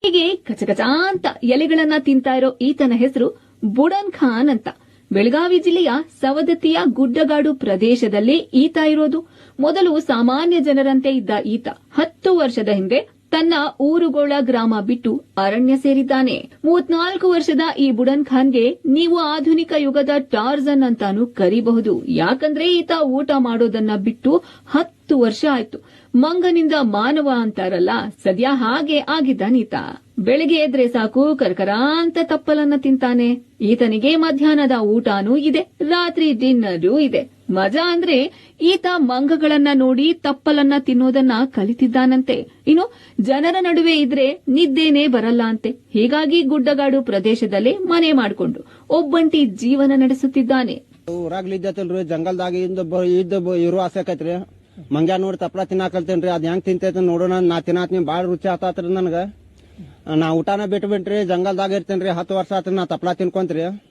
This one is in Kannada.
ಹೀಗೆ ಕಚಕಚ ಅಂತ ಎಲೆಗಳನ್ನ ತಿಂತಾ ಇರೋ ಈತನ ಹೆಸರು ಬುಡನ್ ಖಾನ್ ಅಂತ. ಬೆಳಗಾವಿ ಜಿಲ್ಲೆಯ ಸವದತ್ತಿಯ ಗುಡ್ಡಗಾಡು ಪ್ರದೇಶದಲ್ಲಿ ಈತ ಇರೋದು. ಮೊದಲು ಸಾಮಾನ್ಯ ಜನರಂತೆ ಇದ್ದ ಈತ 10 ವರ್ಷದ ಹಿಂದೆ ತನ್ನ ಊರುಗೋಳ ಗ್ರಾಮ ಬಿಟ್ಟು ಅರಣ್ಯ ಸೇರಿದ್ದಾನೆ. 34 ವರ್ಷದ ಈ ಬುಡನ್ ಖಾನ್ಗೆ ನೀವು ಆಧುನಿಕ ಯುಗದ ಟಾರ್ಜನ್ ಅಂತಾನೂ ಕರೀಬಹುದು. ಯಾಕಂದ್ರೆ ಈತ ಊಟ ಮಾಡೋದನ್ನ ಬಿಟ್ಟು 10 ವರ್ಷ ಆಯ್ತು. ಮಂಗನಿಂದ ಮಾನವ ಅಂತಾರಲ್ಲ, ಸದ್ಯ ಹಾಗೆ ಆಗಿದ್ದಾನೀತ. ಬೆಳಿಗ್ಗೆ ಎದ್ರೆ ಸಾಕು ಕರ್ಕರ ಅಂತ ತಪ್ಪಲನ್ನ ತಿಂತಾನೆ. ಈತನಿಗೆ ಮಧ್ಯಾಹ್ನದ ಊಟನೂ ಇದೆ, ರಾತ್ರಿ ಡಿನ್ನರೂ ಇದೆ. ಮಜಾ ಅಂದ್ರೆ ಈತ ಮಂಗಗಳನ್ನ ನೋಡಿ ತಪ್ಪಲನ್ನ ತಿನ್ನೋದನ್ನ ಕಲಿತಿದ್ದಾನಂತೆ. ಇನ್ನು ಜನರ ನಡುವೆ ಇದ್ರೆ ನಿದ್ದೇನೆ ಬರಲ್ಲ ಅಂತೆ. ಹೀಗಾಗಿ ಗುಡ್ಡಗಾಡು ಪ್ರದೇಶದಲ್ಲೇ ಮನೆ ಮಾಡಿಕೊಂಡು ಒಬ್ಬಂಟಿ ಜೀವನ ನಡೆಸುತ್ತಿದ್ದಾನೆ. ಊರಾಗ್ಲಿದ್ದಲ್ರಿ ಜಂಗಲ್ದಾಗ ಇರೋ ಆಸೆ ಆಕೈತ್ರಿ. ಮಂಗ್ಯಾ ನೋಡಿ ತಪ್ಪಲ ತಿನ್ನಾಕಲ್ತೇನ್ರಿ. ಅದ್ ಹೆಂಗ್ ತಿಂತೈತಿ ನೋಡೋಣ. ನಾ ತಿನ್ನಾತೀನಿ, ಬಾಳ ರುಚಿ ಆತಾತ್ರಿ ನನ್ಗ. ನಾ ಊಟನ ಬಿಟ್ಟು ಬಿಟ್ರಿ ಜಂಗಲ್ದಾಗ ಇರ್ತೇನ್ರಿ. 10 ವರ್ಷ ಆತ್ರಿ ನಾ ತಪ್ಪಲ ತಿನ್ಕೊಂತ್ರಿ.